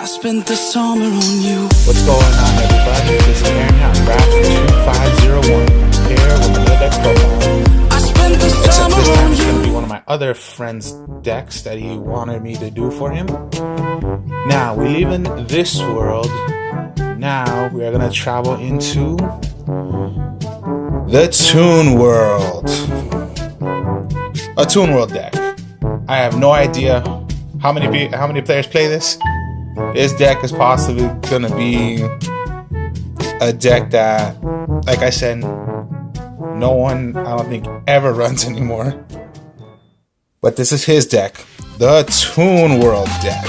I spent the summer on you. What's going on, everybody? This is Aaron Graph2501 here with another deck profile. I spent the Except summer this time on it's going to you. be one of my other friend's decks that he wanted me to do for him. Now, we leave in this world. Now, we are going to travel into the Toon World. A Toon World deck. I have no idea how many players play this. This deck is possibly gonna be a deck that, like I said, no one, I don't think, ever runs anymore. But this is his deck, the Toon World deck.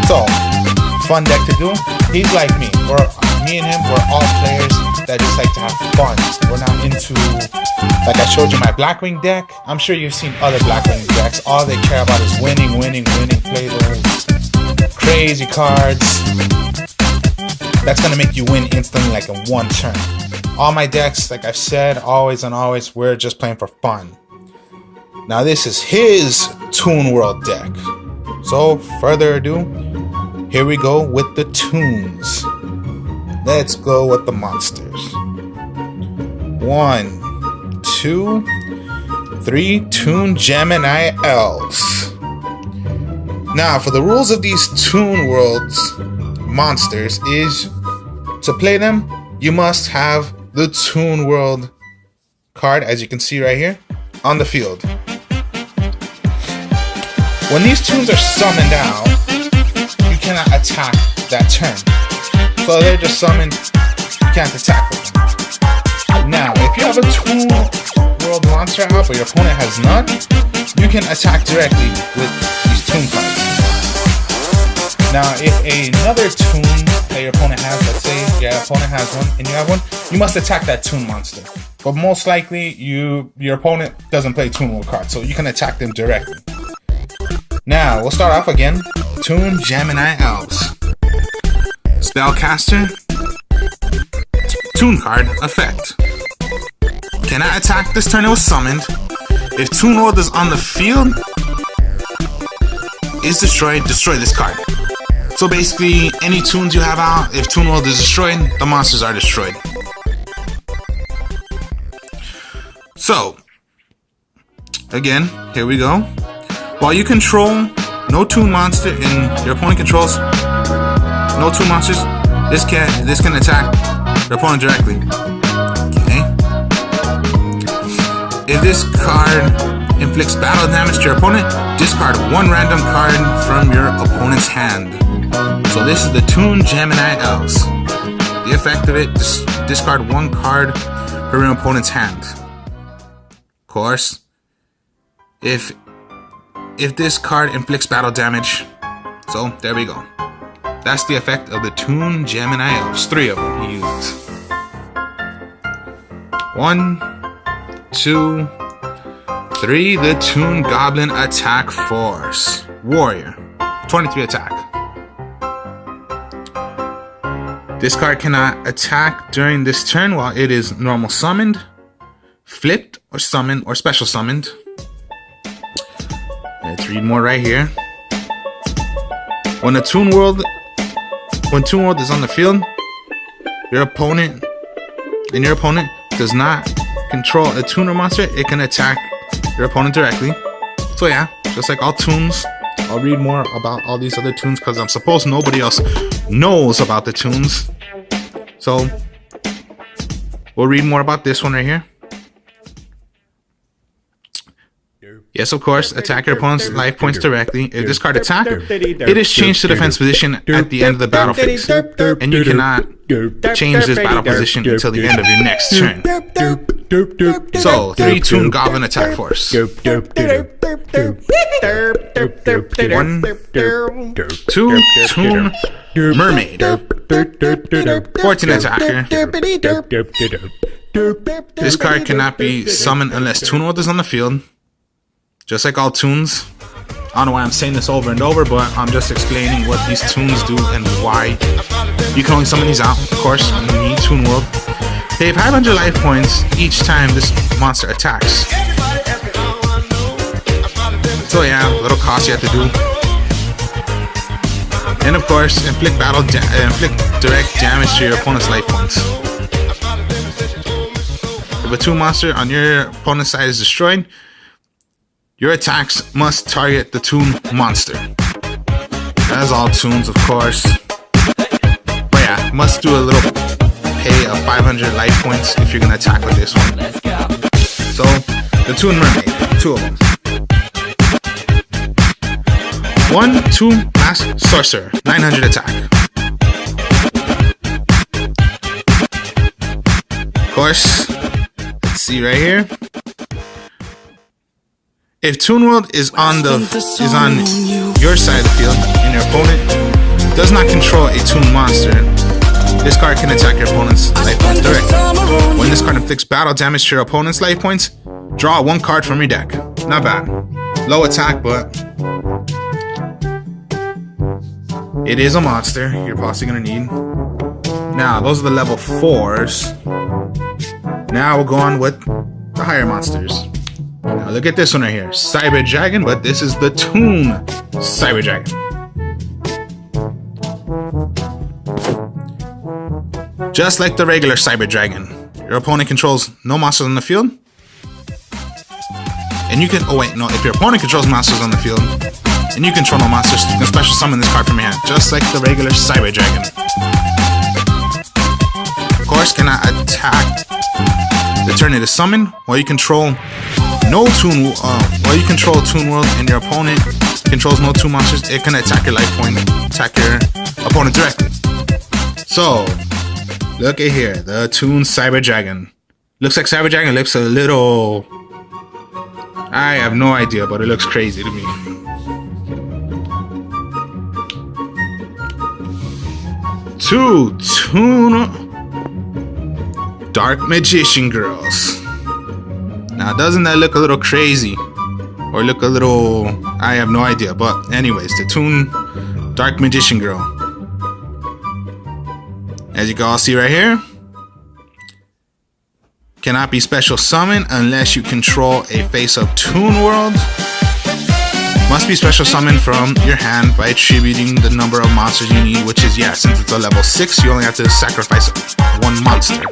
So, fun deck to do. He's like me. Me and him, we're all players that just like to have fun. We're not into, like I showed you my Blackwing deck. I'm sure you've seen other Blackwing decks. All they care about is winning, play those crazy cards. That's gonna make you win instantly, like in one turn. All my decks, like I've said, always and always, we're just playing for fun. Now this is his Toon World deck. So, further ado, here we go with the Toons. Let's go with the monsters. 1, 2, 3 Toon Gemini Elves. Now, for the rules of these Toon Worlds monsters is to play them, you must have the Toon World card, as you can see right here, on the field. When these Toons are summoned out, you cannot attack that turn. So they're just summoned, you can't attack with them. Now, if you have a Toon World monster out, but your opponent has none, you can attack directly with these Toon cards. Now, if another Toon that your opponent has, let's say your opponent has one and you have one, you must attack that Toon monster. But most likely, your opponent doesn't play Toon World cards, so you can attack them directly. Now, we'll start off again. Toon Gemini Elves. Spellcaster. Toon card effect. Cannot attack this turn it was summoned. If Toon World is on the field, is destroyed, destroy this card. So basically, any Toons you have out, if Toon World is destroyed, the monsters are destroyed. So, again, here we go. While you control no Toon monster and your opponent controls no Toon monsters, this can attack your opponent directly. Okay. If this card inflicts battle damage to your opponent, discard one random card from your opponent's hand. So this is the Toon Gemini Elves. The effect of it, discard one card from your opponent's hand. Of course, if this card inflicts battle damage, so there we go. That's the effect of the Toon Gemini Elves. 3 of them he uses. 1, 2, 3. The Toon Goblin Attack Force. Warrior. 23 attack. This card cannot attack during this turn while it is normal summoned, flipped, or summoned, or special summoned. Let's read more right here. When Toon World is on the field, your opponent does not control a Toon or monster, it can attack your opponent directly. So yeah, just like all Toons, I'll read more about all these other Toons because I'm supposed nobody else knows about the Toons. So we'll read more about this one right here. Yes, of course, attack your opponent's life points directly. If this card attack, it is changed to defense position at the end of the battle phase. And you cannot change this battle position until the end of your next turn. So, 3 Toon Goblin Attack Force. 1, 2 Toon Mermaid. 14 attacker. This card cannot be summoned unless Toon World is on the field. Just like all Toons. I don't know why I'm saying this over and over, but I'm just explaining what these Toons do and why. You can only summon these out, of course, when you need Toon World. Pay 500 life points each time this monster attacks. So yeah, a little cost you have to do. And of course, inflict direct damage to your opponent's life points. If a Toon monster on your opponent's side is destroyed, your attacks must target the Toon monster. That's all Toons, of course. But yeah, must do a little pay of 500 life points if you're gonna attack with this one. So, the Toon Mermaid, 2 of them. 1, 2, Mask Sorcerer, 900 attack. Of course, let's see right here. If Toon World is on your side of the field and your opponent does not control a Toon monster, this card can attack your opponent's life points directly. When this card inflicts battle damage to your opponent's life points, draw 1 card from your deck. Not bad. Low attack, but it is a monster you're possibly gonna need. Now, those are the level 4s. Now we'll go on with the higher monsters. Now look at this one right here. Cyber Dragon, but this is the Toon Cyber Dragon. Just like the regular Cyber Dragon, your opponent controls no monsters on the field. And you can, oh wait, no, if your opponent controls monsters on the field, and you control no monsters, you can special summon this card from your hand, just like the regular Cyber Dragon. Of course, cannot attack the turn it is summoned, while you control Toon World and your opponent controls no Toon monsters, it can attack your life point, attack your opponent directly. So, look at here, the Toon Cyber Dragon. Looks like Cyber Dragon, looks a little... I have no idea, but it looks crazy to me. Toon Dark Magician Girls. Now, doesn't that look a little crazy? Or look a little... I have no idea. But anyways, the Toon Dark Magician Girl. As you can all see right here, cannot be special summoned unless you control a face-up Toon World. Must be special summoned from your hand by attributing the number of monsters you need, which is, yeah, since it's a level 6, you only have to sacrifice 1 monster.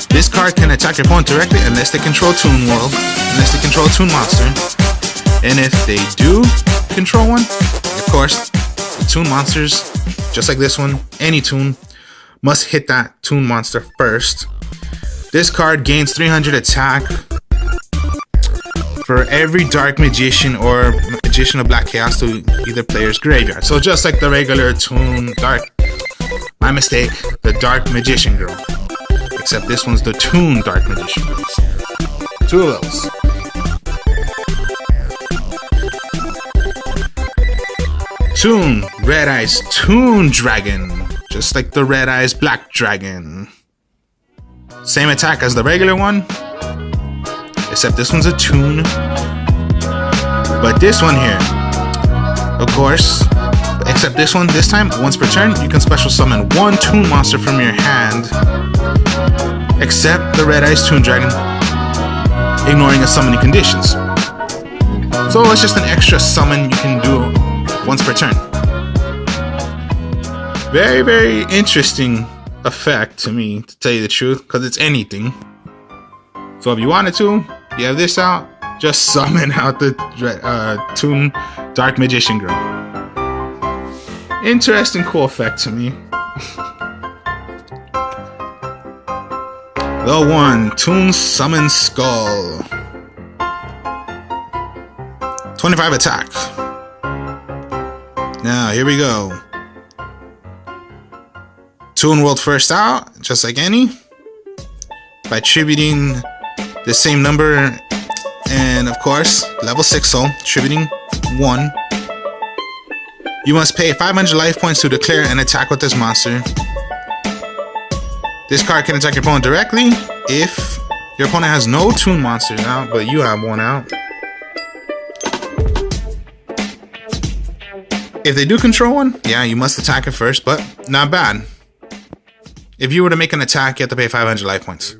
This card can attack your opponent directly unless they control Toon World, unless they control a Toon monster. And if they do control one, of course, the Toon monsters, just like this one, any Toon, must hit that Toon monster first. This card gains 300 attack for every Dark Magician or Magician of Black Chaos to either player's graveyard. So just like the regular Toon my mistake, the Dark Magician Girl. Except this one's the Toon Dark Magician Girl. 2 of those. Toon Red Eyes Toon Dragon. Just like the Red Eyes Black Dragon. Same attack as the regular one, except this one's a Toon. But this one here, of course, except this one, this time, once per turn, you can special summon 1 Toon monster from your hand, except the Red Eyes Toon Dragon, ignoring a summoning conditions. So it's just an extra summon you can do once per turn. Very, very interesting effect to me, to tell you the truth, because it's anything. So if you wanted to, you have this out, just summon out the Toon Dark Magician Girl. Interesting, cool effect to me. The 1, Toon Summon Skull. 25 attack. Now, here we go. Toon World first out, just like any, by attributing the same number, and of course, level 6, so attributing 1. You must pay 500 life points to declare an attack with this monster. This card can attack your opponent directly if your opponent has no Toon monsters out, but you have one out. If they do control one, yeah, you must attack it first, but not bad. If you were to make an attack, you have to pay 500 life points.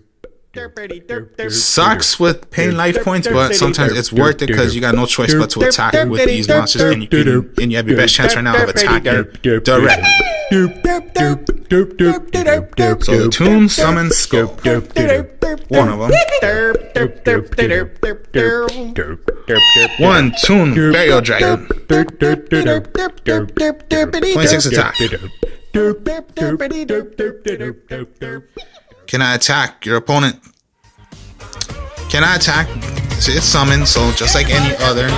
Sucks with paying life points, but sometimes it's worth it because you got no choice but to attack with these monsters, and you have your best chance right now of attacking directly. So the Toons summon Skull, one of them. One Toon Burial Dragon, 26 attack. Can I attack your opponent? Can I attack? So it's summoned, so just like any other.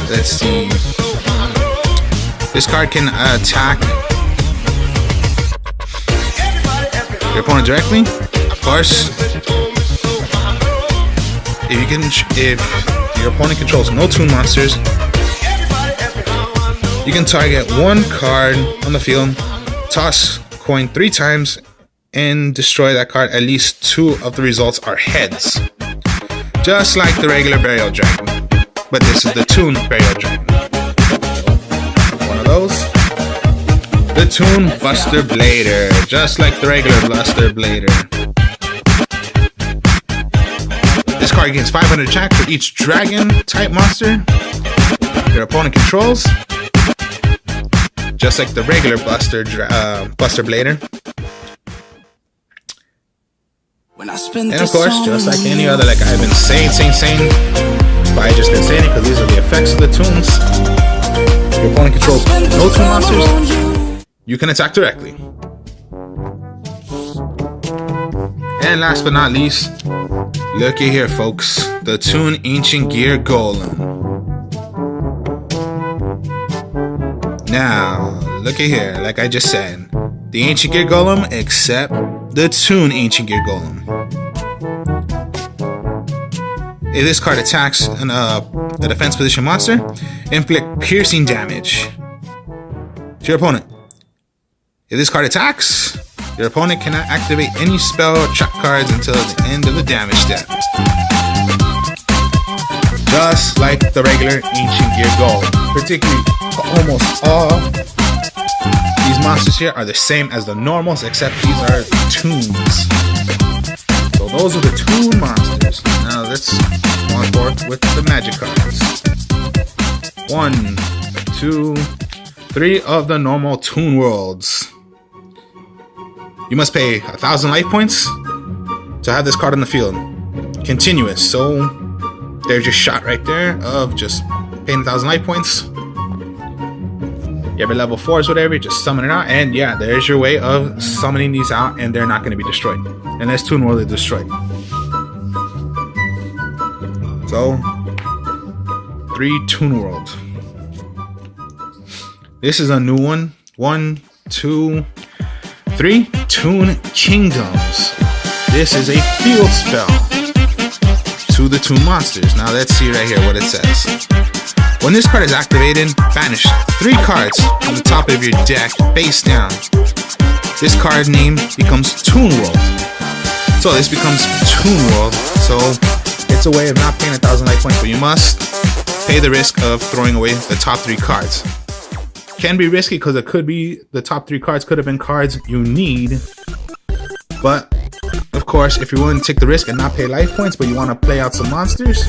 Let's see. This card can attack your opponent directly. Of course, if your opponent controls no Toon monsters, you can target one card on the field, toss coin 3 times, and destroy that card. At least 2 of the results are heads, just like the regular Burial Dragon, but this is the Toon Burial Dragon. One of those. The Toon Buster Blader, just like the regular Buster Blader. This card gains 500 attack for each dragon type monster your opponent controls, just like the regular Buster Blader. And of course, just like any other, like I've been saying, but I just been saying it because these are the effects of the Toons. Your opponent controls no Toon monsters, you can attack directly. And last but not least, looky here, folks, the Toon Ancient Gear Golem. Now, looky here, like I just said, the Ancient Gear Golem, except the Toon Ancient Gear Golem. If this card attacks a defense position monster, inflict piercing damage to your opponent. If this card attacks, your opponent cannot activate any spell or trap cards until the end of the damage step. Just like the regular Ancient Gear Golem. Particularly, almost all these monsters here are the same as the normals, except these are Toons. So those are the Toon monsters. Now let's go on forth with the magic cards. 1, 2, 3 of the normal Toon worlds. You must pay 1,000 life points to have this card on the field. Continuous. So there's your shot right there of just paying 1,000 life points. You have your level 4s, whatever, just summon it out, and yeah, there's your way of summoning these out, and they're not going to be destroyed unless Toon World is destroyed. So 3 Toon World. This is a new one. 1, 2, 3 Toon Kingdoms. This is a field spell to the Toon monsters. Now let's see right here what it says. When this card is activated, banish 3 cards from the top of your deck face down. This card name becomes Toon World. So this becomes Toon World. So it's a way of not paying 1,000 life points, but you must pay the risk of throwing away the top 3 cards. Can be risky because it could be the top 3 cards could have been cards you need. But of course, if you're willing to take the risk and not pay life points, but you want to play out some monsters,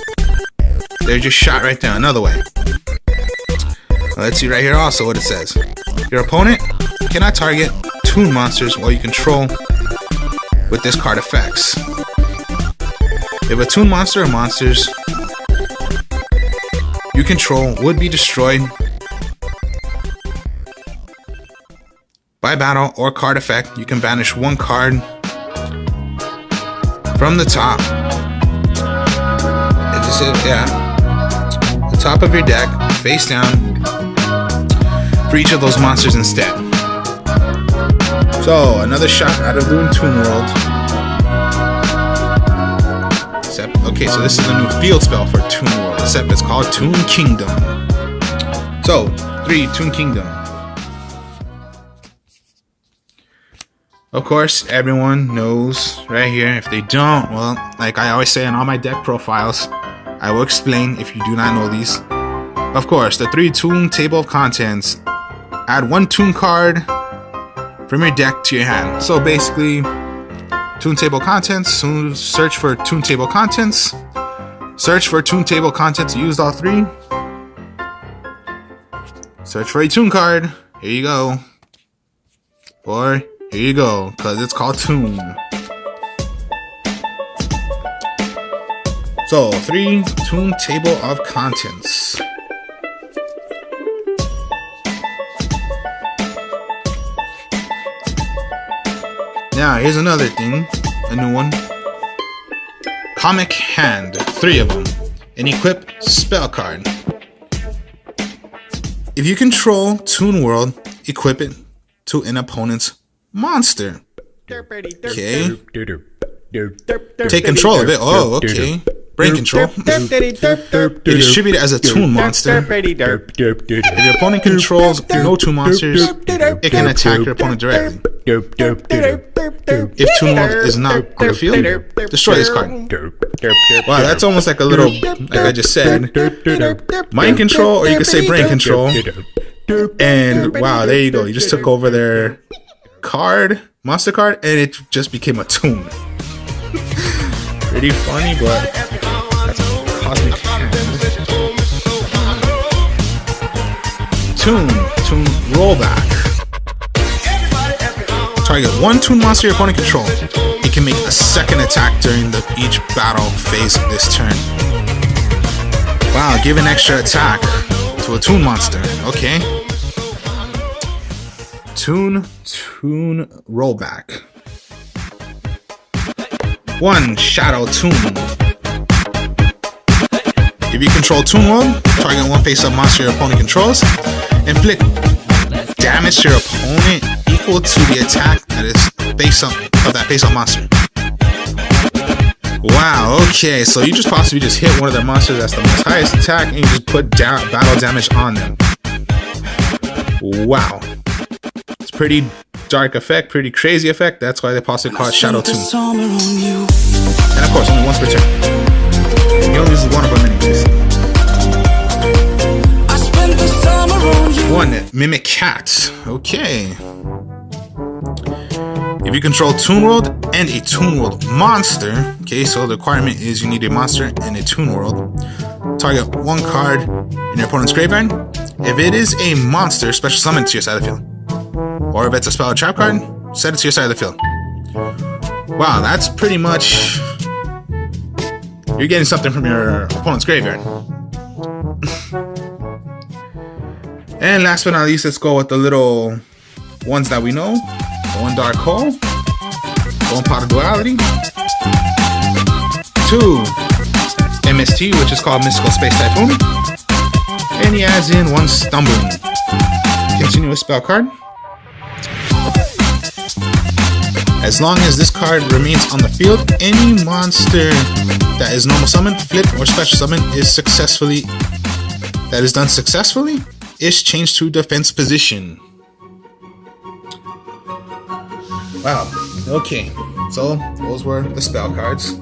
there's your shot right there. Another way. Let's see right here also what it says. Your opponent cannot target Toon monsters while you control with this card effects. If a Toon monster or monsters you control would be destroyed by battle or card effect, you can banish 1 card from the top. The top of your deck, face down, for each of those monsters instead. So another shot out of doing Toon World. Except, okay, so this is a new field spell for Toon World, except it's called Toon Kingdom. So 3 Toon Kingdom. Of course, everyone knows right here. If they don't, well, like I always say in all my deck profiles, I will explain if you do not know these. Of course, the 3 Toon table of contents. Add 1 Toon card from your deck to your hand. So basically, Toon table contents. Soon search for Toon table contents. Search for Toon table contents. Used all 3. Search for a Toon card. Here you go. Or here you go, because it's called Toon. So 3 Toon table of contents. Now here's another thing, a new one. Comic Hand, 3 of them. An equip spell card. If you control Toon World, equip it to an opponent's monster. Okay. Take control of it. Oh, okay. Brain control. Distribute it as a Toon monster. If your opponent controls no Toon monsters, it can attack your opponent directly. If Toon World is not on the field, destroy this card. Wow, that's almost like a little, like I just said, mind control, or you could say brain control. And wow, there you go. You just took over their card, monster card, and it just became a Toon. Pretty funny, but that's a cosmic hand. Toon rollback. Target 1 Toon monster your opponent controls. It can make a second attack during each battle phase of this turn. Wow, give an extra attack to a Toon monster. Okay. Toon rollback. 1 Shadow Toon. If you control Toon World, target 1 face-up monster your opponent controls, inflict damage to your opponent equal to the attack that is face-up of that face-up monster. Wow, okay, so you just possibly just hit one of their monsters that's the most highest attack, and you just put down battle damage on them. Wow. It's pretty dark effect, pretty crazy effect. That's why they possibly call it Shadow Toon. And of course, only once per turn. You only use one of them anyways. 1 Mimic Cat. Okay. If you control Toon World and a Toon World monster, okay, so the requirement is you need a monster and a Toon World. Target 1 card in your opponent's graveyard. If it is a monster, special summon it to your side of the field. Or if it's a spell or trap card, set it to your side of the field. Wow, that's pretty much... You're getting something from your opponent's graveyard. And last but not least, let's go with the little ones that we know. The 1 Dark Hole. 1 Pot of Duality. 2 MST, which is called Mystical Space Typhoon. And he adds in 1 Stumbling. Continuous spell card. As long as this card remains on the field, any monster that is normal summon, flip, or special summon is done successfully is changed to defense position. Wow. Okay. So those were the spell cards.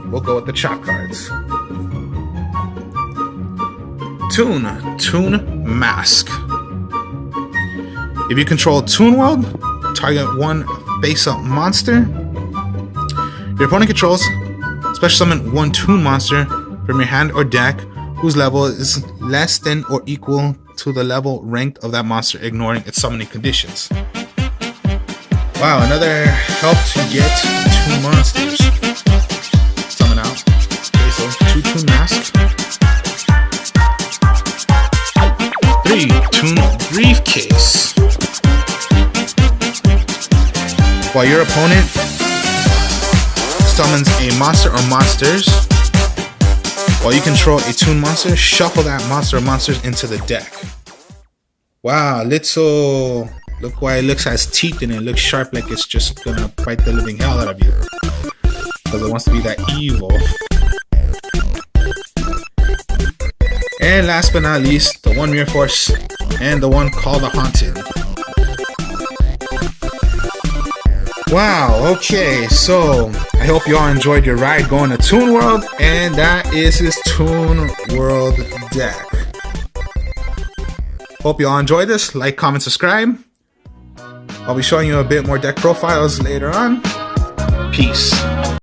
We'll go with the trap cards. Toon Mask. If you control Toon World, target 1 face-up monster. Your opponent controls special summon 1 Toon monster from your hand or deck whose level is less than or equal to the level ranked of that monster, ignoring its summoning conditions. Wow, another help to get 2 monsters. Summon out. Okay, so 2 Toon Mask. 3 Toon Briefcase. While your opponent summons a monster or monsters, while you control a Toon monster, shuffle that monster or monsters into the deck. Wow, little... Look why it looks has teeth in it. It looks sharp, like it's just gonna bite the living hell out of you. Because it wants to be that evil. And last but not least, the 1 Mirror Force and the 1 Call the Haunted. Wow, okay, so I hope you all enjoyed your ride going to Toon World, and that is his Toon World deck. Hope you all enjoyed this. Like, comment, subscribe. I'll be showing you a bit more deck profiles later on. Peace.